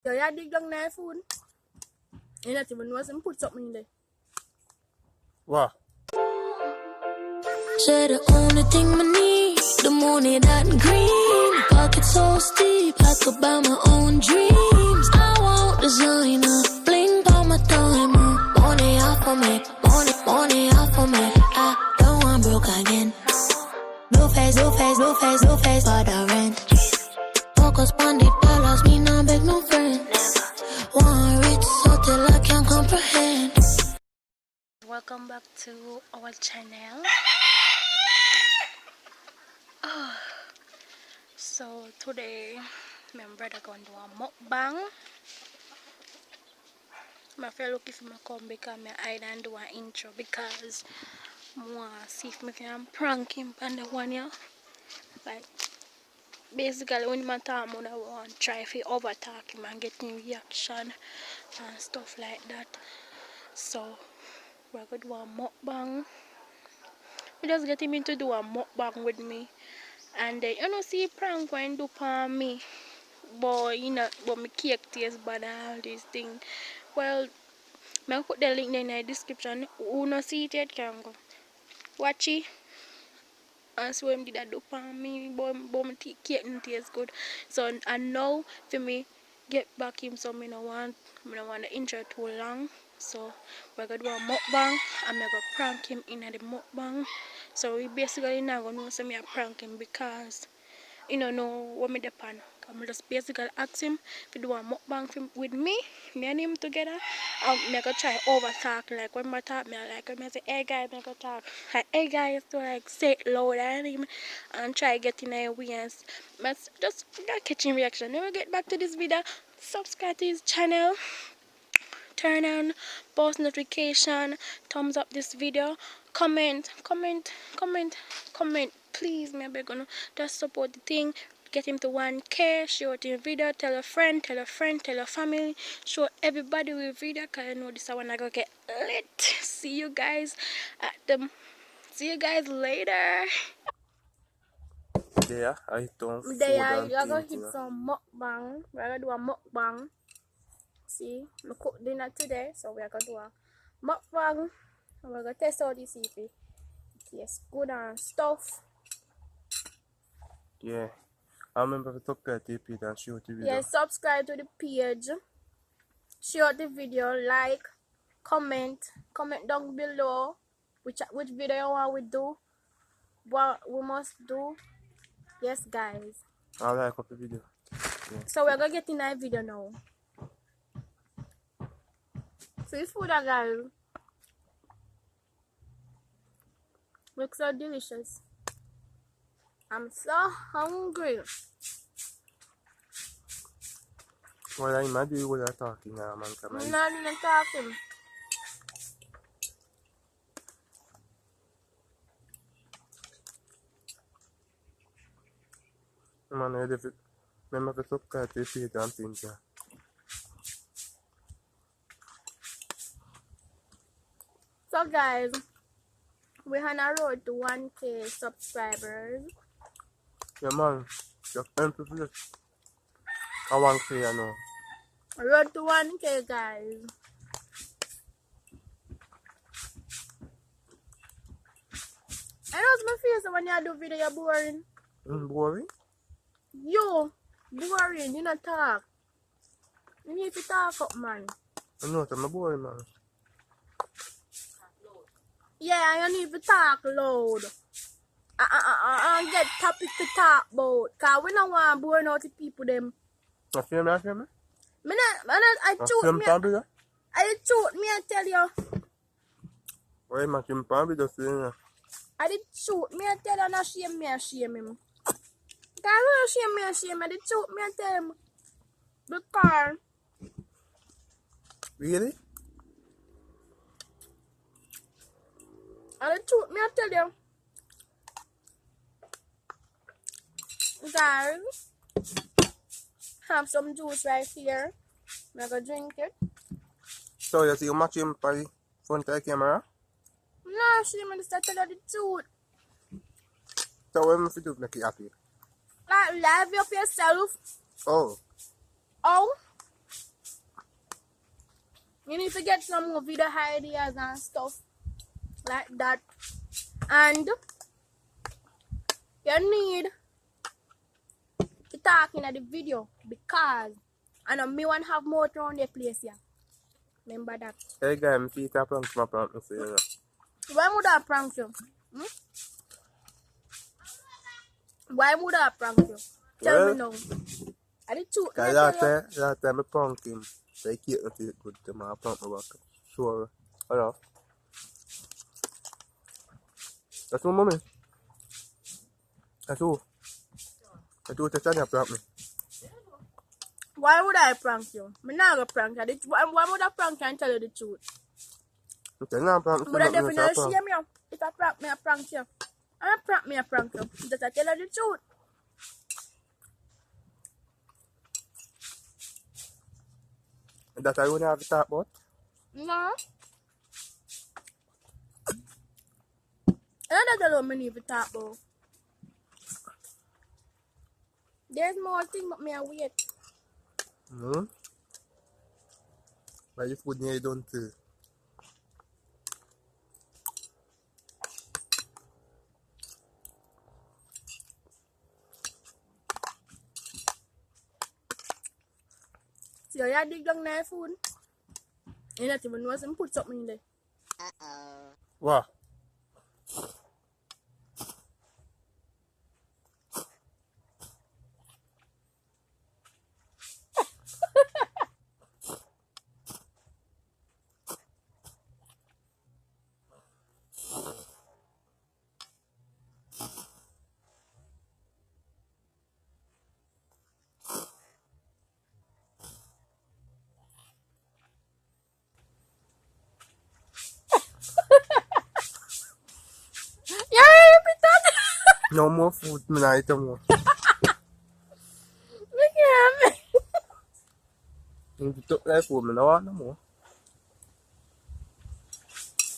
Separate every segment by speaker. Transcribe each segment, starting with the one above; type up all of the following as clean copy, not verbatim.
Speaker 1: So you dig down there food. You not even know some put something in there.
Speaker 2: What?
Speaker 3: Say the only thing I need, the money that green. Pocket so steep, I could buy my own dreams. I want designer, bling by my diamond. Money off for me, money off for me. I don't want broke again. Blue face for the rent. Focus on the dollars, me not beg no friend. One rich so till I can't comprehend.
Speaker 1: Welcome back to our channel. So today my brother going to do a mukbang. My friend look if I come because I don't do an intro because I want to see if I can prank him on the one here. Like basically when I talk, I want to try to overtalk him and get him reaction and stuff like that. So we're going to do a mukbang. We just get him to do a mukbang with me. And then you know see prank when do for me. But you know but my cake tastes bad and all these things. Well, I'll put the link in the description. Who no see it yet can go. Watch it. And so him did that do for me, but my cake tastes good. So and now for me get back him, so I don't want the intro too long. So we're gonna do a mukbang and I'm gonna prank him in the mukbang. So we basically not gonna know some prank him because you know what me depend. I'm just basically ask him to do a mukbang with me and him together. I'm gonna try over talk, like when I talk, I say, hey guys, I'm gonna talk. Like, hey guys, to like say it louder and him and try getting a wins. But just got catching reaction. Then we get back to this video. Subscribe to his channel. Turn on post notification. Thumbs up this video. Comment. Please, maybe gonna just support the thing. Get him to 1K, share it in video, tell a friend, tell your family, show everybody with video, cause I know this one I gonna get lit. See you guys later.
Speaker 2: Yeah, I don't food
Speaker 1: There
Speaker 2: and
Speaker 1: you're gonna
Speaker 2: things,
Speaker 1: hit some mukbang. We're gonna do a mukbang. See, I cook dinner today, so we're gonna do a mukbang. And we're gonna test out this if it tastes good and stuff.
Speaker 2: Yeah. I remember to subscribe to the page and show the video.
Speaker 1: Yeah, subscribe to the page, share the video, like, comment down below which video you want we do, what we must do. Yes guys.
Speaker 2: I like up the video. Yeah.
Speaker 1: So we're gonna get in that video now. So this food guys looks so delicious. I'm so hungry.
Speaker 2: Well, I'm not doing what you're talking now, man.
Speaker 1: I'm not even talking.
Speaker 2: Man, I remember to subscribe to the page and things. Yeah.
Speaker 1: So guys, we're on a road to 1K subscribers.
Speaker 2: Yeah, man. Just empty place. I want to say, you know.
Speaker 1: Road to 1K guys. I know my face when you do video you're boring.
Speaker 2: Boring?
Speaker 1: You boring, you not talk. You need to talk up man.
Speaker 2: I know, I'm boring, man.
Speaker 1: Yeah, you need to talk loud. Get topic to talk about. Cause we don't want to bore out the people them.
Speaker 2: You feel me?
Speaker 1: I shoot me. I shoot me I tell you.
Speaker 2: Why am I shame me just saying?
Speaker 1: I did shoot me I tell you, not shame him. Cause I don't shame, I did shoot me I tell him. Because
Speaker 2: Really?
Speaker 1: I did shoot me I tell you. Guys, have some juice right here. I'm gonna drink it.
Speaker 2: So you see you match him by front of the camera?
Speaker 1: No, shame, I just tell you the truth.
Speaker 2: So what am I do to make you happy?
Speaker 1: Like, live up yourself.
Speaker 2: Oh.
Speaker 1: Oh. need to get some more video ideas and stuff like that. And you need to talk in the video because I know me want to have more around the place here. Remember that.
Speaker 2: Hey guys, I'm see that prank my prank me say, you know.
Speaker 1: Why would I prank you? Why would I prank you? Tell me now. I did two.
Speaker 2: Cause last time I prank him, so he keep me feel good to my prank me back. Sure. Hello. That's my mommy. That's who. That's who Tatiana prank me.
Speaker 1: Why would I prank you? I'm not gonna prank you. Why would I prank you and tell you the truth?
Speaker 2: Okay, now prank me.
Speaker 1: Would I definitely shame you? If I prank me, I prank you. I prank me, I prank you. Just I tell you the truth.
Speaker 2: That's why you want to have to talk about?
Speaker 1: No. I don't know what I need to talk about. There's more thing but me I wait.
Speaker 2: But you food nearly done too.
Speaker 1: So you dig down there food. You not even know some put something in there.
Speaker 2: What?
Speaker 1: Yeah, repeat that.
Speaker 2: No more food, me not eat no more.
Speaker 1: Me can't.
Speaker 2: If you took that food, me not want no more.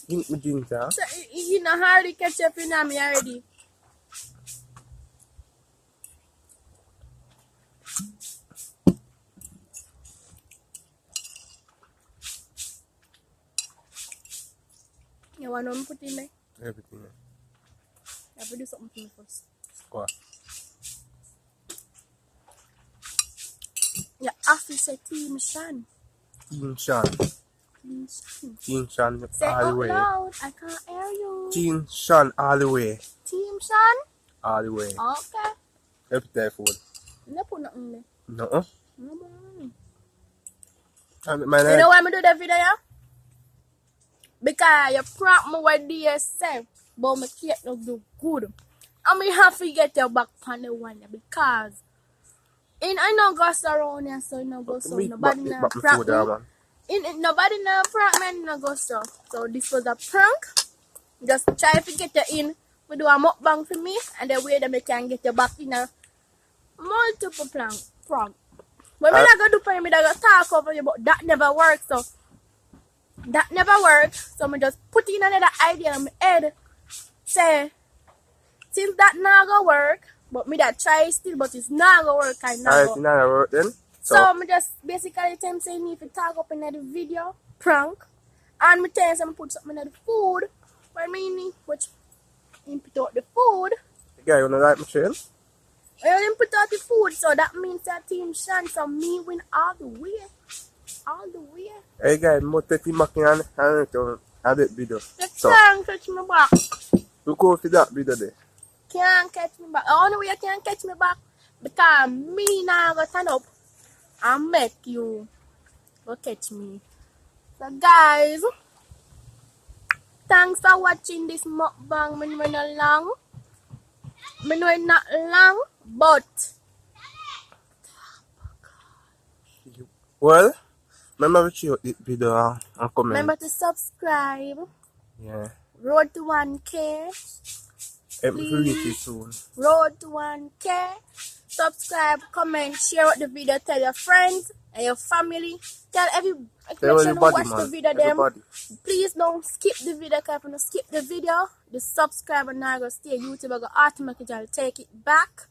Speaker 2: Drink me drink, huh?
Speaker 1: So you know hardly catch up in me already. You want to put in there?
Speaker 2: Everything.
Speaker 1: I have to do something for me first.
Speaker 2: What?
Speaker 1: Yeah, after say Team Shan.
Speaker 2: Team Shan.
Speaker 1: Team Shan.
Speaker 2: Team Shan
Speaker 1: Say
Speaker 2: all the
Speaker 1: out
Speaker 2: way.
Speaker 1: loud. I can't hear you.
Speaker 2: Team Shan all the way.
Speaker 1: Team Shan?
Speaker 2: All the way.
Speaker 1: Okay.
Speaker 2: Every that food.
Speaker 1: You put nothing in there.
Speaker 2: No.
Speaker 1: No.
Speaker 2: You
Speaker 1: You know why I do that video? Yeah? Because you prank me with DSF, but my cake not do good. And me have to get your back on the one because I know go around here, so no go so nobody no prank me. Nobody no prank me, no go so. So this was a prank. Just try to get you in. We do a mukbang for me, and the way that we can get you back in a multiple prank. When me not go do for you, me not go talk over you, but that never works. So that never worked. So me just put in another idea in my head. Say, since that not gonna work, but me that try still, but it's not gonna work. I know.
Speaker 2: Alright, not gonna work then.
Speaker 1: So me just basically tell him say me if you talk up in the video prank, and me tell him put something in the food. When me need which put out the food.
Speaker 2: The guy you don't like Michelle?
Speaker 1: I didn't put out the food, so that means that Team Shan, so me win all the way. All the way.
Speaker 2: Hey guys, I'm taking back in and I did video.
Speaker 1: You can't catch me back.
Speaker 2: You go to that video there.
Speaker 1: Can't catch me back. The only way you can't catch me back because me now go stand up and make you go catch me. So guys, thanks for watching this mukbang. Me know not long. Me know it's not long, but
Speaker 2: well, remember to share this video and comment.
Speaker 1: remember to subscribe.
Speaker 2: Yeah.
Speaker 1: Road to 1K.
Speaker 2: Please. Soon.
Speaker 1: Road to 1K. Subscribe, comment, share out the video, tell your friends and your family. Tell everybody who watch the video them. Please don't skip the video, because if you don't skip the video, the subscriber now go stay. YouTube will automatically take it back.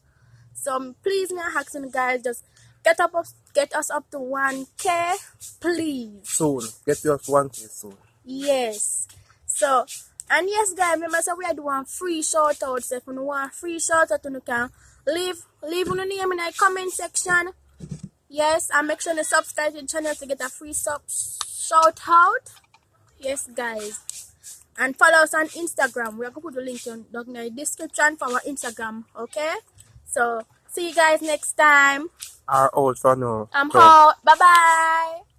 Speaker 1: So please now asking guys, just get up get us up to 1K, please.
Speaker 2: Soon. Get yours 1K soon.
Speaker 1: Yes. So, and yes, guys, remember, so we are doing free shout outs. If you want free shout out, you can leave your name in the comment section. Yes, and make sure to subscribe to the channel to get a free shout out. Yes, guys. And follow us on Instagram. We are going to put the link down in the description for our Instagram. Okay? So, see you guys next time.
Speaker 2: Our old for now.
Speaker 1: I'm out. Bye-bye.